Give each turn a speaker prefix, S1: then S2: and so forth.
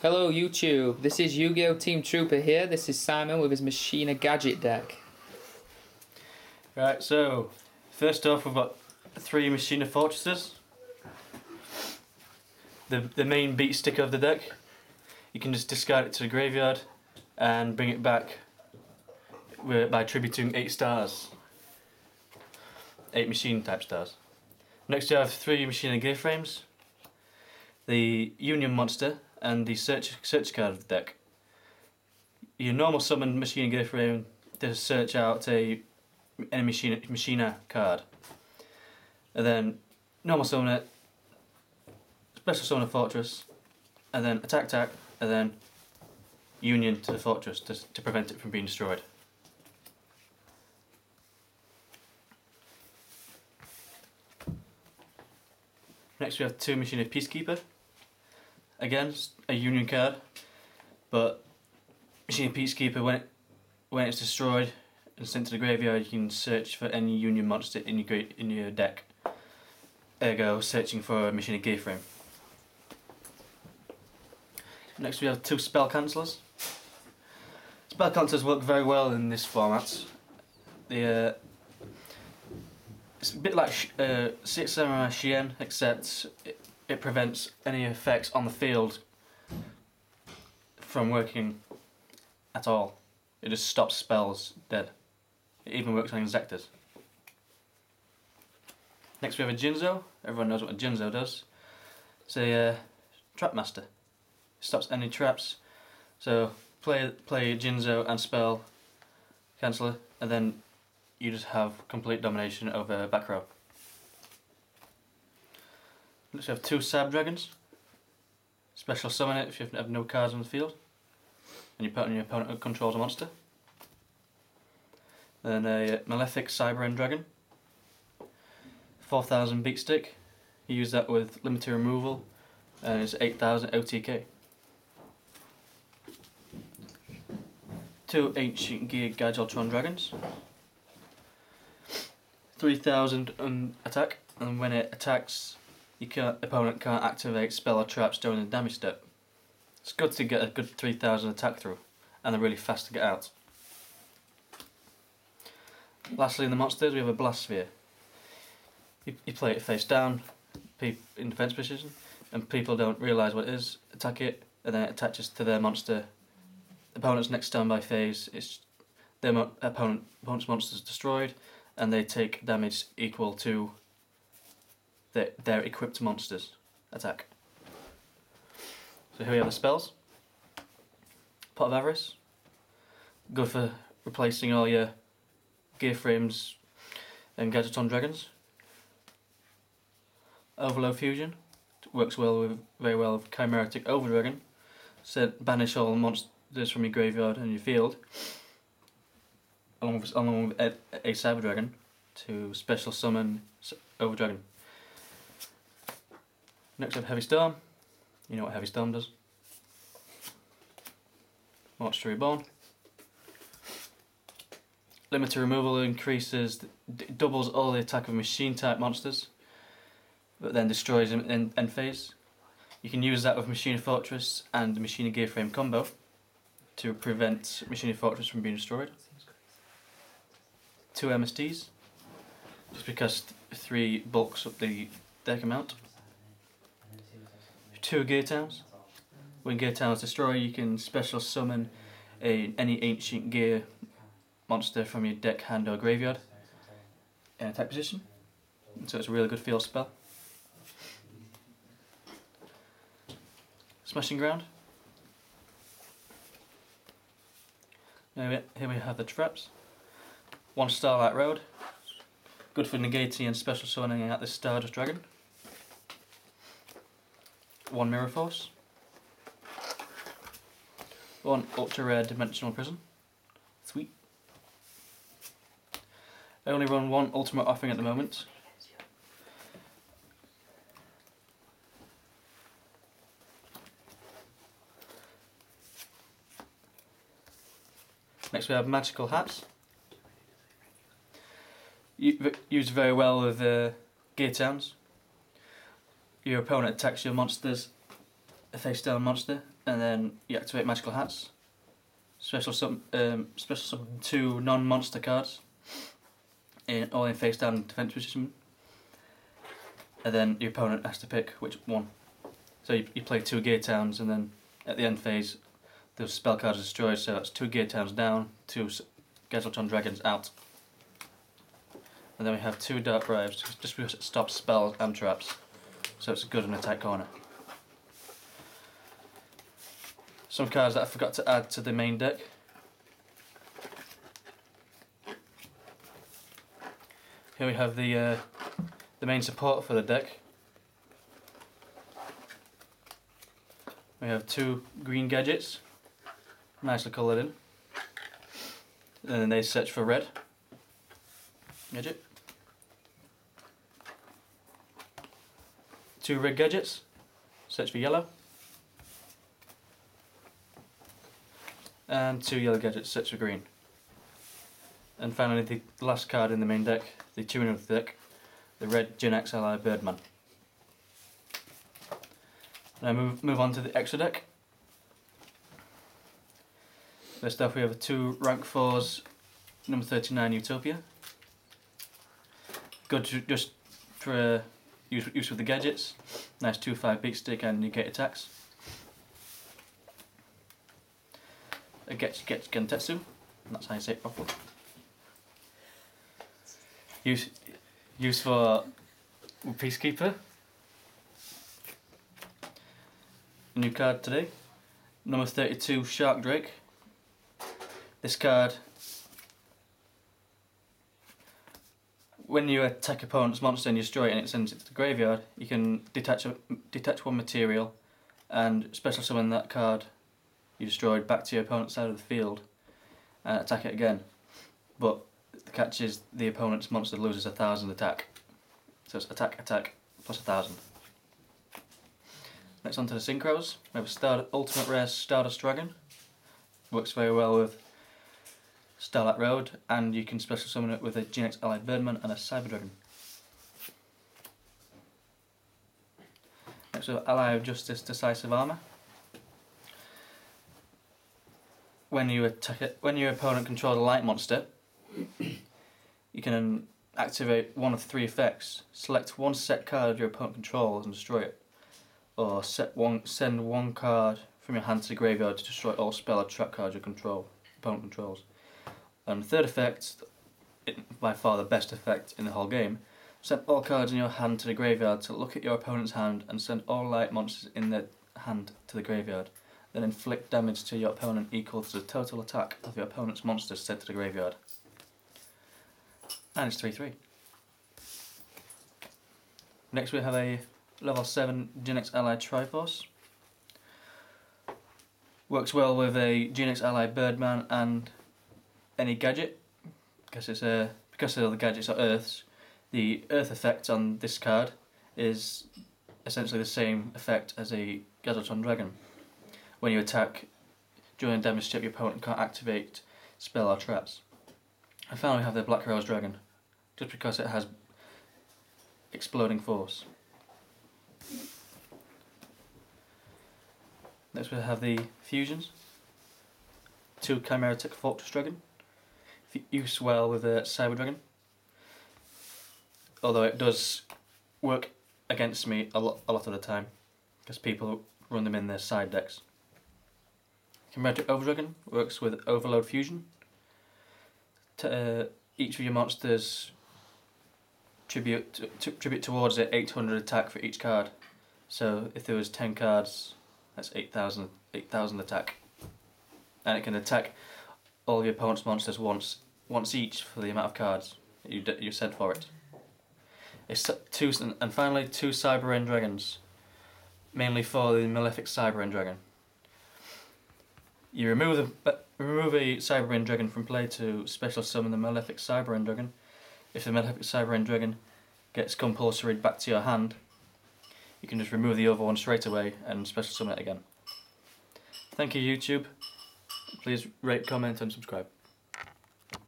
S1: Hello YouTube, this is Yu-Gi-Oh! Team Trooper here. This is Simon with his Machina Gadget deck.
S2: Right, so first off we've got 3 Machina Fortresses. The main beat sticker of the deck. You can just discard it to the graveyard and bring it back by tributing 8 stars. 8 machine type stars. Next you have 3 Machina Gear Frames, the Union Monster and the search card of the deck. Your normal summon Machina Gear Frame to search out any Machina card. And then normal summon it, special summon a fortress, and then attack, and then Union to the fortress to prevent it from being destroyed. Next we have 2 Machina Peacekeeper. Again, a Union card, but Machina Peacekeeper, when it's destroyed and sent to the graveyard, you can search for any Union monster in your deck. Ergo, searching for a Machina Gear Frame. Next we have 2 Spell Cancellers. Spell Cancellers work very well in this format. It's a bit like Six Samurai Shien, except it prevents any effects on the field from working at all. It just stops spells dead. It even works on Insectors. Next we have a Jinzo. Everyone knows what a Jinzo does. It's a Trap Master. It stops any traps. So play Jinzo and Spell Canceller, and then you just have complete domination over back row. Next we have 2 Sab Dragons. Special summon it if you have no cards on the field and your opponent controls a monster. Then a Malefic Cyber Dragon. 4000 beat stick. You use that with limited removal and it's 8000 OTK. 2 Ancient Gear Gadgetron Dragons. 3000 attack, and when it attacks, opponent can't activate spell or traps during the damage step. It's good to get a good 3000 attack through, and they're really fast to get out. Lastly, in the monsters, we have a Blast Sphere. You play it face down, in defense position, and people don't realise what it is, attack it, and then it attaches to their monster. The opponent's next standby phase, their opponent's monster is destroyed, and they take damage equal to their equipped monster's attack. So here we have the spells. Pot of Avarice. Good for replacing all your Gear Frames and Gadgeton Dragons. Overload Fusion. Works very well with Chimeritic Overdragon. So banish all monsters from your graveyard and your field, along with a Cyber Dragon, to special summon Overdragon. Next up, Heavy Storm. You know what Heavy Storm does. March to Reborn. Limited removal increases, doubles all the attack of machine type monsters, but then destroys them in end phase. You can use that with Machina Fortress and the Machina Gear Frame combo to prevent Machina Fortress from being destroyed. 2 MSTs, just because 3 bulks up the deck amount. 2 Gear Towns. When Gear Towns destroy, you can special summon any Ancient Gear monster from your deck, hand or graveyard in attack position. So it's a really good field spell. Smashing Ground. Now here we have the traps. 1 Starlight Road. Good for negating and special summoning out this Stardust Dragon. 1 Mirror Force. 1 Ultra Rare Dimensional Prison. Sweet. I only run 1 Ultimate Offering at the moment. Next we have Magical Hats. Used very well with Gear Towns. Your opponent attacks your monsters, a face down monster, and then you activate magical hats. Special summon 2 non-monster cards, all in face down defense position, and then your opponent has to pick which one. So you play 2 Gear Towns, and then at the end phase, the spell card is destroyed. So that's 2 Gear Towns down, 2 Gazelton Dragons out, and then we have 2 Dark Drives just because it stops spells and traps. So it's good in a tight corner. Some cards that I forgot to add to the main deck. Here we have the main support for the deck. We have 2 green gadgets, nicely coloured in. And then they search for red gadget. 2 red gadgets, search for yellow. And 2 yellow gadgets, search for green. And finally the last card in the main deck, the tuner of the deck, the red Gen X Ally Birdman. Now move on to the extra deck. First off we have 2 rank 4s, number 39 Utopia. Good just for use with the gadgets. Nice 2/5 beat stick and negate attacks. It gets Gentetsu, that's how you say it properly. Use for Peacekeeper. New card today, number 32 Shark Drake. This card, when you attack opponent's monster and you destroy it and it sends it to the graveyard, you can detach 1 material and special summon that card you destroyed back to your opponent's side of the field and attack it again. But the catch is the opponent's monster loses 1,000 attack. So it's attack plus 1,000. Next on to the Synchros. We have a Ultimate Rare Stardust Dragon. Works very well with Starlight Road, and you can special summon it with a GX Allied Birdman and a Cyber Dragon. Next we have Ally of Justice Decisive Armor. When you attack it, when your opponent controls a light monster, you can activate one of 3 effects. Select 1 set card your opponent controls and destroy it, or send 1 card from your hand to the graveyard to destroy all spell or trap cards your opponent controls. And the third effect, by far the best effect in the whole game, send all cards in your hand to the graveyard to look at your opponent's hand and send all light monsters in their hand to the graveyard. Then inflict damage to your opponent equal to the total attack of your opponent's monsters sent to the graveyard. And it's 3/3. Next we have a level 7 Gen X Ally Triforce. Works well with a Gen X Ally Birdman and any gadget, because all the gadgets are Earths. The Earth effect on this card is essentially the same effect as a Gazelton Dragon. When you attack during a damage step, your opponent can't activate spell or traps. And finally we have the Black Rose Dragon, just because it has exploding force. Next we have the fusions. 2 Chimeritic Fortress Dragon. Use well with a Cyber Dragon, although it does work against me a lot of the time, because people run them in their side decks. Chimeritic Overdragon works with Overload Fusion. Each of your monsters tribute towards it 800 attack for each card. So if there was 10 cards, that's 8,000 attack, and it can attack all your opponent's monsters once each for the amount of cards you sent for it. And finally 2 Cyber End Dragons, mainly for the Malefic Cyber End Dragon. You remove a Cyber End Dragon from play to special summon the Malefic Cyber End Dragon. If the Malefic Cyber End Dragon gets compulsory back to your hand, you can just remove the other one straight away and special summon it again. Thank you YouTube. Please rate, comment and subscribe.